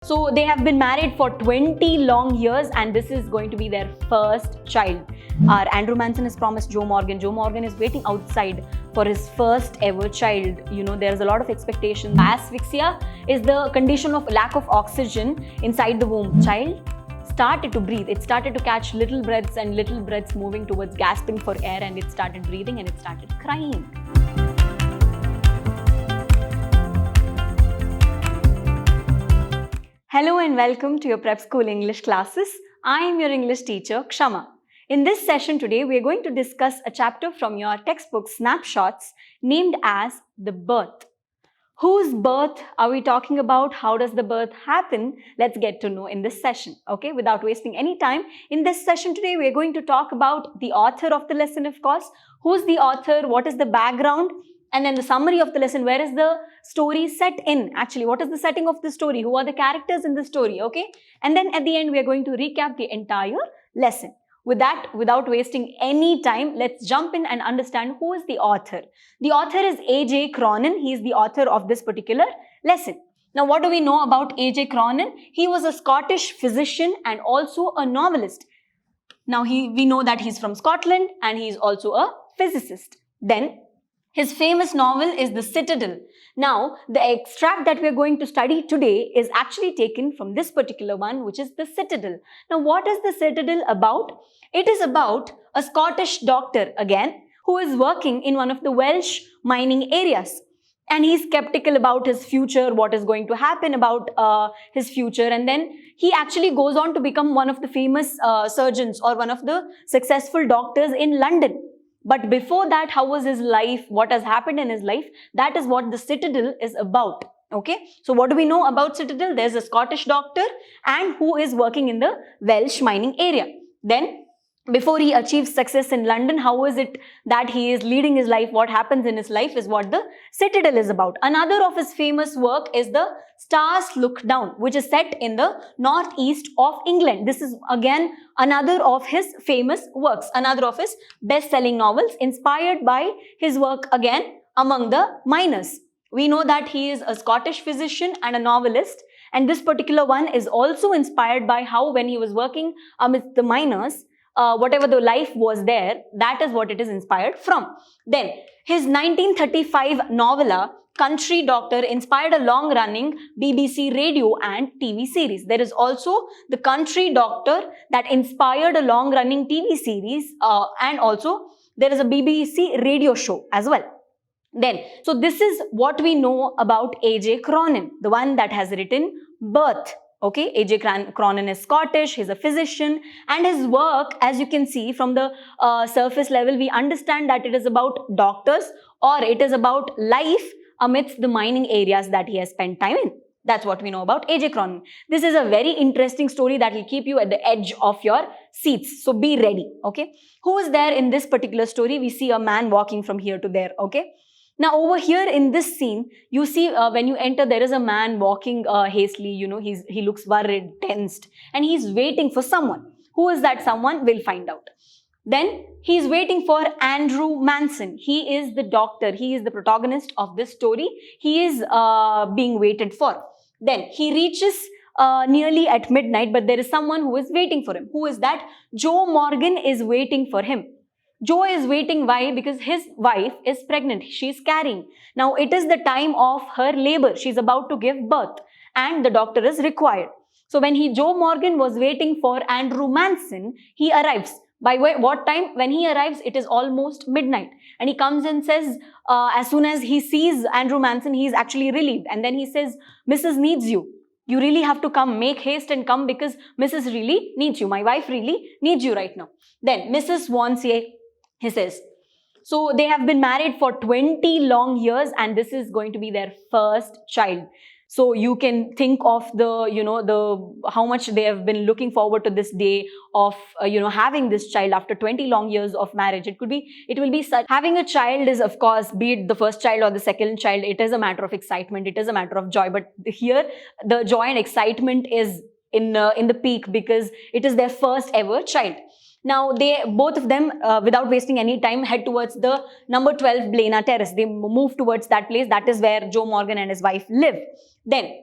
So they have been married for 20 long years and this is going to be their first child. Our Andrew Manson has promised Joe Morgan. Joe Morgan is waiting outside for his first ever child. You know, there's a lot of expectation. Asphyxia is the condition of lack of oxygen inside the womb. Child started to breathe. It started to catch little breaths and little breaths moving towards gasping for air, and it started breathing and it started crying. Hello and welcome to your prep school English classes. I am your English teacher, Kshama. In this session today, we are going to discuss a chapter from your textbook Snapshots named as The Birth. Whose birth are we talking about? How does the birth happen? Let's get to know in this session. Okay, without wasting any time, in this session today, we are going to talk about the author of the lesson, of course. Who's the author? What is the background? And then the summary of the lesson. Where is the story set in? Actually, what is the setting of the story? Who are the characters in the story? Okay. And then at the end, we are going to recap the entire lesson. With that, without wasting any time, let's jump in and understand who is the author. The author is A.J. Cronin. He is the author of this particular lesson. Now, what do we know about A.J. Cronin? He was a Scottish physician and also a novelist. Now, we know that he's from Scotland and he's also a physicist. Then, his famous novel is The Citadel. Now, the extract that we are going to study today is actually taken from this particular one, which is The Citadel. Now, what is The Citadel about? It is about a Scottish doctor, again, who is working in one of the Welsh mining areas. And he's skeptical about his future, what is going to happen about his future. And then he actually goes on to become one of the famous surgeons or one of the successful doctors in London. But before that, how was his life? What has happened in his life? That is what The Citadel is about. Okay. So what do we know about Citadel? There's a Scottish doctor and who is working in the Welsh mining area. Then, before he achieves success in London, how is it that he is leading his life? What happens in his life is what The Citadel is about. Another of his famous work is The Stars Look Down, which is set in the northeast of England. This is again another of his famous works, another of his best-selling novels inspired by his work again among the miners. We know that he is a Scottish physician and a novelist, and this particular one is also inspired by how when he was working amidst the miners, whatever the life was there, that is what it is inspired from. Then, his 1935 novella, Country Doctor, inspired a long-running BBC radio and TV series. There is also the Country Doctor that inspired a long-running TV series and also there is a BBC radio show as well. Then, so this is what we know about A.J. Cronin, the one that has written Birth. Okay, A.J. Cronin is Scottish, he's a physician, and his work, as you can see from the surface level, we understand that it is about doctors or it is about life amidst the mining areas that he has spent time in. That's what we know about A.J. Cronin. This is a very interesting story that will keep you at the edge of your seats. So be ready, okay? Who is there in this particular story? We see a man walking from here to there, okay? Now, over here in this scene, you see when you enter, there is a man walking hastily, you know, he looks worried, tensed, and he's waiting for someone. Who is that someone? We'll find out. Then, he's waiting for Andrew Manson. He is the doctor. He is the protagonist of this story. He is being waited for. Then, he reaches nearly at midnight, but there is someone who is waiting for him. Who is that? Joe Morgan is waiting for him. Joe is waiting. Why? Because his wife is pregnant. She is carrying. Now, it is the time of her labor. She is about to give birth and the doctor is required. So, when Joe Morgan was waiting for Andrew Manson, he arrives. By what time? When he arrives, it is almost midnight. And he comes and says, as soon as he sees Andrew Manson, he is actually relieved. And then he says, Mrs. needs you. You really have to come. Make haste and come because Mrs. really needs you. My wife really needs you right now. Then Mrs. wants a... He says, so they have been married for 20 long years and this is going to be their first child. So you can think of how much they have been looking forward to this day of, having this child after 20 long years of marriage. It will be such. Having a child is, of course, be it the first child or the second child, it is a matter of excitement. It is a matter of joy. But here, the joy and excitement is in the peak because it is their first ever child. Now, both of them, without wasting any time, head towards the number 12 Blaina Terrace. They move towards that place. That is where Joe Morgan and his wife live. Then,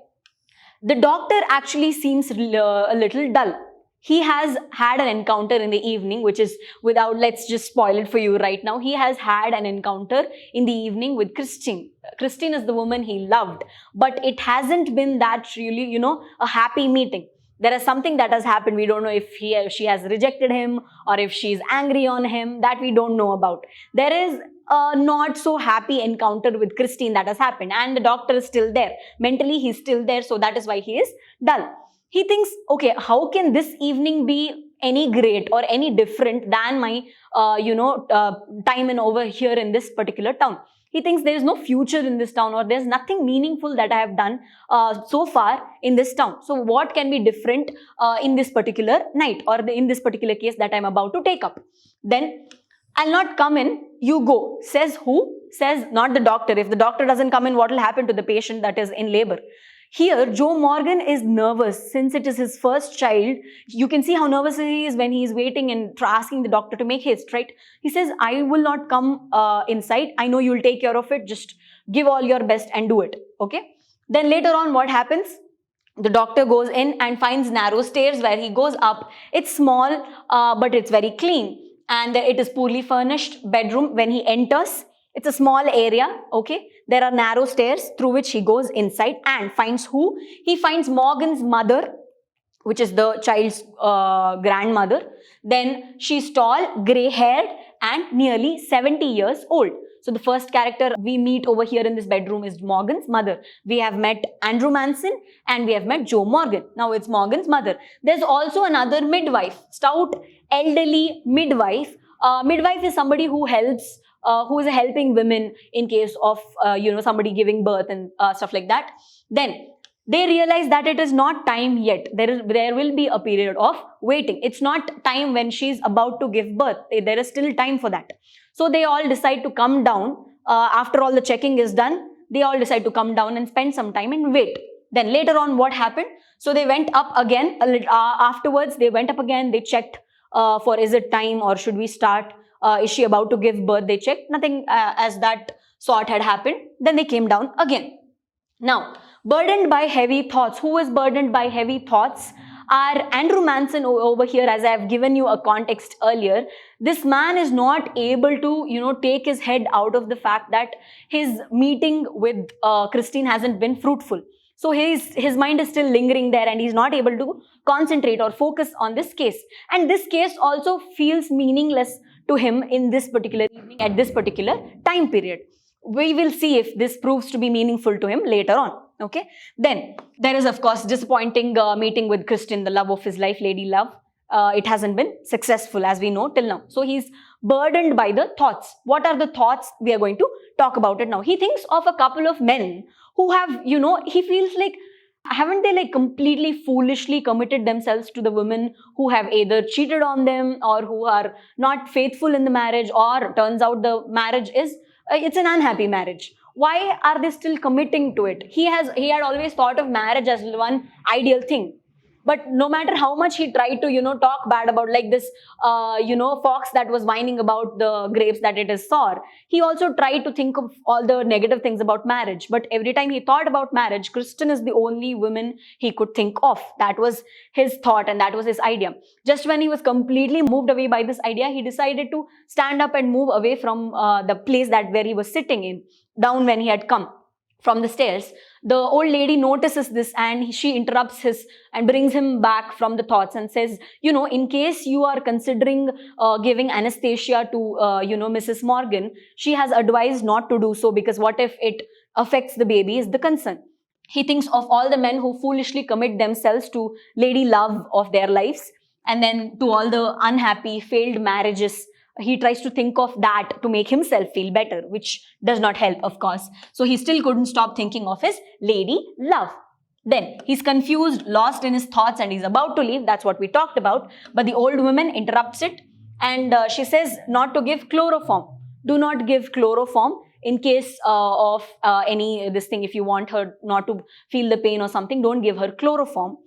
The doctor actually seems a little dull. He has had an encounter in the evening, which is without, let's just spoil it for you right now. He has had an encounter in the evening with Christine. Christine is the woman he loved, but it hasn't been that really, a happy meeting. There is something that has happened. We don't know if she has rejected him or if she's angry on him. That we don't know about. There is a not so happy encounter with Christine that has happened, and the doctor is still there. Mentally, he's still there, so that is why he is dull. He thinks, okay, how can this evening be any great or any different than my, time in over here in this particular town? He thinks there is no future in this town, or there's nothing meaningful that I have done so far in this town. So what can be different in this particular night, or in this particular case that I'm about to take up? Then, I'll not come in, you go. Says who? Says not the doctor. If the doctor doesn't come in, what will happen to the patient that is in labor? Here, Joe Morgan is nervous since it is his first child. You can see how nervous he is when he is waiting and asking the doctor to make haste, right? He says, I will not come inside. I know you'll take care of it. Just give all your best and do it, okay? Then later on, what happens? The doctor goes in and finds narrow stairs where he goes up. It's small, but it's very clean. And it is poorly furnished bedroom. When he enters, it's a small area, okay? There are narrow stairs through which he goes inside and finds who? He finds Morgan's mother, which is the child's grandmother. Then she's tall, grey-haired and nearly 70 years old. So the first character we meet over here in this bedroom is Morgan's mother. We have met Andrew Manson and we have met Joe Morgan. Now it's Morgan's mother. There's also another midwife, stout, elderly midwife. Midwife is somebody who helps, who is helping women in case of, somebody giving birth and stuff like that. Then they realize that it is not time yet. There will be a period of waiting. It's not time when she's about to give birth. There is still time for that. So they all decide to come down. After all the checking is done, they all decide to come down and spend some time and wait. Then later on, what happened? So they went up again. Afterwards, they went up again. They checked for is it time or should we start? Is she about to give birth? They checked. Nothing as that sort had happened. Then they came down again. Now, burdened by heavy thoughts. Who is burdened by heavy thoughts? Are Andrew Manson over here, as I have given you a context earlier. This man is not able to, take his head out of the fact that his meeting with Christine hasn't been fruitful. So his mind is still lingering there and he's not able to concentrate or focus on this case. And this case also feels meaningless to him in this particular evening at this particular time period. We will see if this proves to be meaningful to him later on. Okay. Then there is, of course, disappointing meeting with Christine, the love of his life, lady love. It hasn't been successful as we know till now. So he's burdened by the thoughts. What are the thoughts? We are going to talk about it now. He thinks of a couple of men who have, he feels like, haven't they completely foolishly committed themselves to the women who have either cheated on them or who are not faithful in the marriage, or turns out the marriage is, it's an unhappy marriage. Why are they still committing to it? He had always thought of marriage as one ideal thing. But no matter how much he tried to, talk bad about like this, fox that was whining about the grapes that it is sour, he also tried to think of all the negative things about marriage. But every time he thought about marriage, Kristen is the only woman he could think of. That was his thought and that was his idea. Just when he was completely moved away by this idea, he decided to stand up and move away from the place where he was sitting in, down when he had come from the stairs. The old lady notices this and she interrupts and brings him back from the thoughts and says, in case you are considering giving anesthesia to, Mrs. Morgan, she has advised not to do so because what if it affects the baby is the concern. He thinks of all the men who foolishly commit themselves to lady love of their lives and then to all the unhappy failed marriages. He tries to think of that to make himself feel better, which does not help, of course. So he still couldn't stop thinking of his lady love. Then he's confused, lost in his thoughts, and he's about to leave. That's what we talked about. But the old woman interrupts it and she says not to give chloroform. Do not give chloroform in case of this thing. If you want her not to feel the pain or something, don't give her chloroform.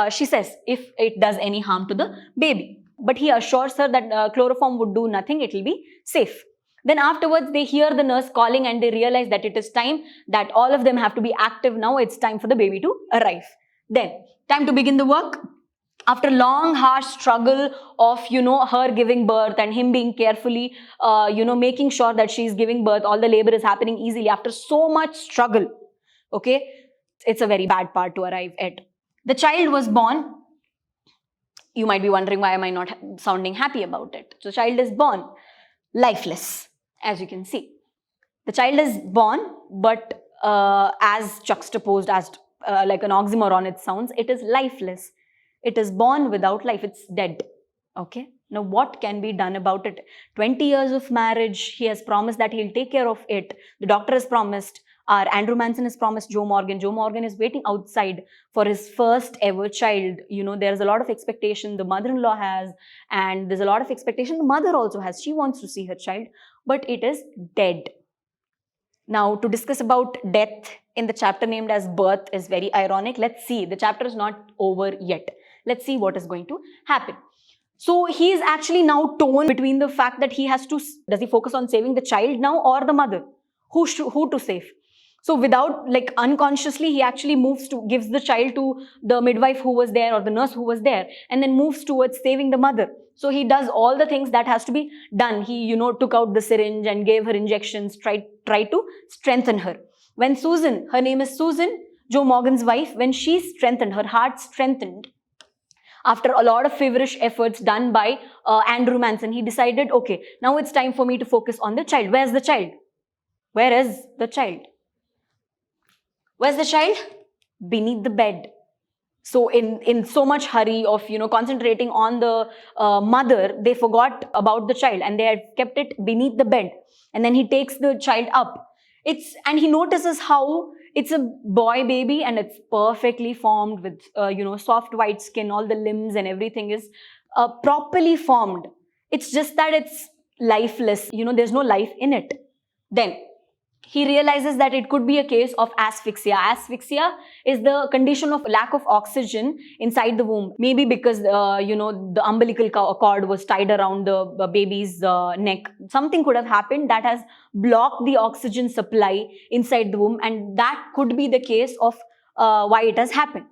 She says if it does any harm to the baby. But he assures her that chloroform would do nothing, it will be safe. Then afterwards, they hear the nurse calling and they realize that it is time that all of them have to be active now. It's time for the baby to arrive. Then, time to begin the work. After long, harsh struggle of, her giving birth and him being carefully, making sure that she's giving birth, all the labor is happening easily. After so much struggle, okay, it's a very bad part to arrive at. The child was born. You might be wondering, why am I not sounding happy about it? So, child is born, lifeless, as you can see. The child is born, but as juxtaposed as like an oxymoron it sounds, it is lifeless. It is born without life. It's dead. Okay. Now, what can be done about it? 20 years of marriage, he has promised that he'll take care of it. The doctor has promised. Our Andrew Manson has promised Joe Morgan. Joe Morgan is waiting outside for his first ever child. There's a lot of expectation the mother-in-law has, and there's a lot of expectation the mother also has. She wants to see her child, but it is dead. Now, to discuss about death in the chapter named as birth is very ironic. Let's see. The chapter is not over yet. Let's see what is going to happen. So, he is actually now torn between the fact that he has to, does he focus on saving the child now or the mother? Who to save? So, without, like, unconsciously, he actually gives the child to the midwife who was there or the nurse who was there, and then moves towards saving the mother. So, he does all the things that has to be done. He, took out the syringe and gave her injections, tried to strengthen her. When Susan, her name is Susan, Joe Morgan's wife, when she strengthened, her heart strengthened, after a lot of feverish efforts done by Andrew Manson, he decided, okay, now it's time for me to focus on the child. Where's the child? Where is the child? Where's the child? Beneath the bed. So in so much hurry of, concentrating on the mother, they forgot about the child and they had kept it beneath the bed. And then he takes the child up. And he notices how it's a boy baby and it's perfectly formed with, soft white skin, all the limbs and everything is properly formed. It's just that it's lifeless, there's no life in it. Then he realizes that it could be a case of asphyxia. Asphyxia is the condition of lack of oxygen inside the womb. Maybe because, the umbilical cord was tied around the baby's neck. Something could have happened that has blocked the oxygen supply inside the womb, and that could be the case of why it has happened.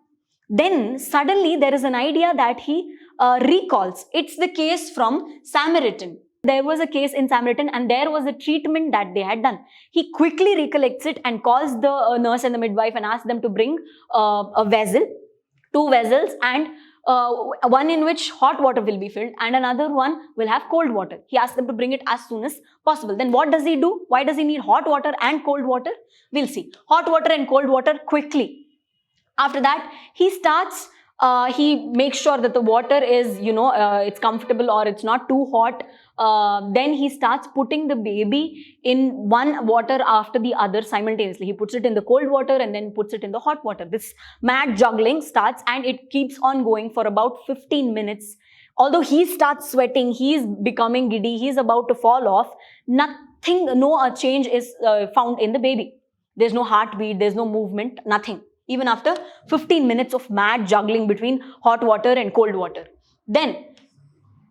Then suddenly there is an idea that he recalls. It's the case from Samaritan. There was a case in Samaritan and there was a treatment that they had done. He quickly recollects it and calls the nurse and the midwife and asks them to bring a vessel, 2 vessels, and one in which hot water will be filled and another one will have cold water. He asks them to bring it as soon as possible. Then what does he do? Why does he need hot water and cold water? We'll see. Hot water and cold water quickly. After that, he starts, he makes sure that the water is, it's comfortable or it's not too hot. Then he starts putting the baby in one water after the other simultaneously. He puts it in the cold water and then puts it in the hot water. This mad juggling starts and it keeps on going for about 15 minutes. Although he starts sweating, he is becoming giddy, he is about to fall off, nothing, no change is found in the baby. There's no heartbeat, there's no movement, nothing. Even after 15 minutes of mad juggling between hot water and cold water. Then,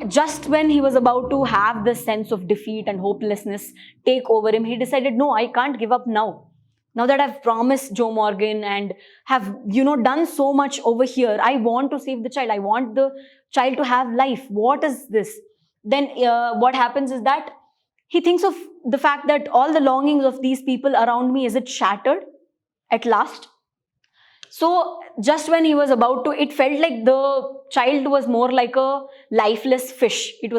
just when he was about to have the sense of defeat and hopelessness take over him, he decided, no, I can't give up now. Now that I've promised Joe Morgan and have, done so much over here, I want to save the child. I want the child to have life. What is this? Then what happens is that he thinks of the fact that all the longings of these people around me, is it shattered at last? So just when he was about to, it felt like the child was more like a lifeless fish. It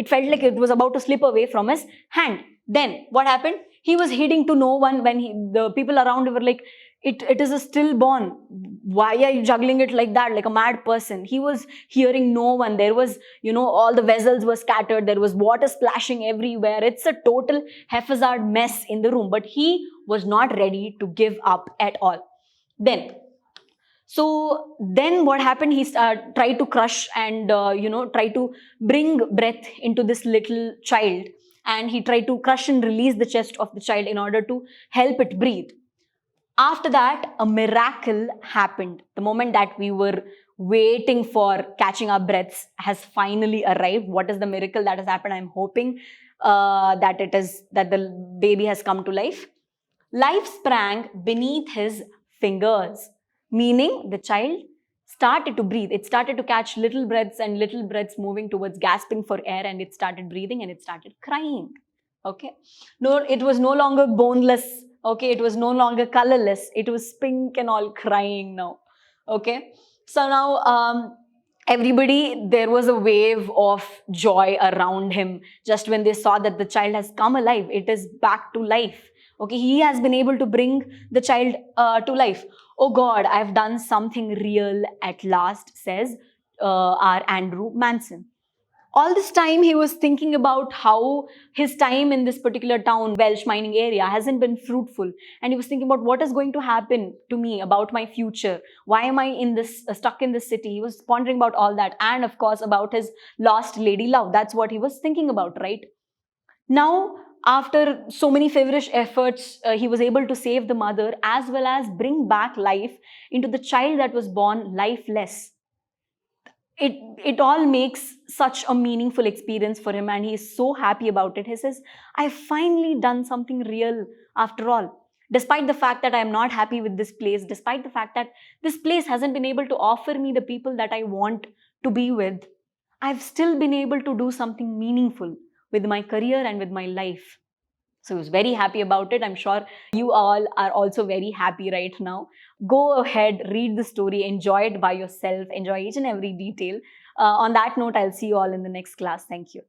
felt like it was about to slip away from his hand. Then what happened? He was heeding to no one when the people around him were like, it is a stillborn. Why are you juggling it like that, like a mad person? He was hearing no one. There was, all the vessels were scattered. There was water splashing everywhere. It's a total haphazard mess in the room. But he was not ready to give up at all. Then what happened? He tried to crush and, try to bring breath into this little child. And he tried to crush and release the chest of the child in order to help it breathe. After that, a miracle happened. The moment that we were waiting for, catching our breaths, has finally arrived. What is the miracle that has happened? I'm hoping that the baby has come to life. Life sprang beneath his fingers. meaning the child started to breathe. It started to catch little breaths and little breaths moving towards gasping for air, and it started breathing and it started crying. Okay. No, it was no longer boneless. Okay. It was no longer colorless. It was pink and all crying now. Okay. So now, everybody, there was a wave of joy around him just when they saw that the child has come alive. It is back to life. Okay, he has been able to bring the child to life. Oh God, I've done something real at last, says our Andrew Manson. All this time he was thinking about how his time in this particular town, Welsh mining area, hasn't been fruitful, and he was thinking about what is going to happen to me, about my future. Why am I in this stuck in this city? He was pondering about all that, and of course about his lost lady love. That's what he was thinking about, right? Now, after so many feverish efforts, he was able to save the mother as well as bring back life into the child that was born lifeless. It all makes such a meaningful experience for him, and he's so happy about it. He says, I've finally done something real after all. Despite the fact that I'm not happy with this place, despite the fact that this place hasn't been able to offer me the people that I want to be with, I've still been able to do something meaningful with my career and with my life. So he was very happy about it. I'm sure you all are also very happy right now. Go ahead, read the story, enjoy it by yourself, enjoy each and every detail. On that note, I'll see you all in the next class. Thank you.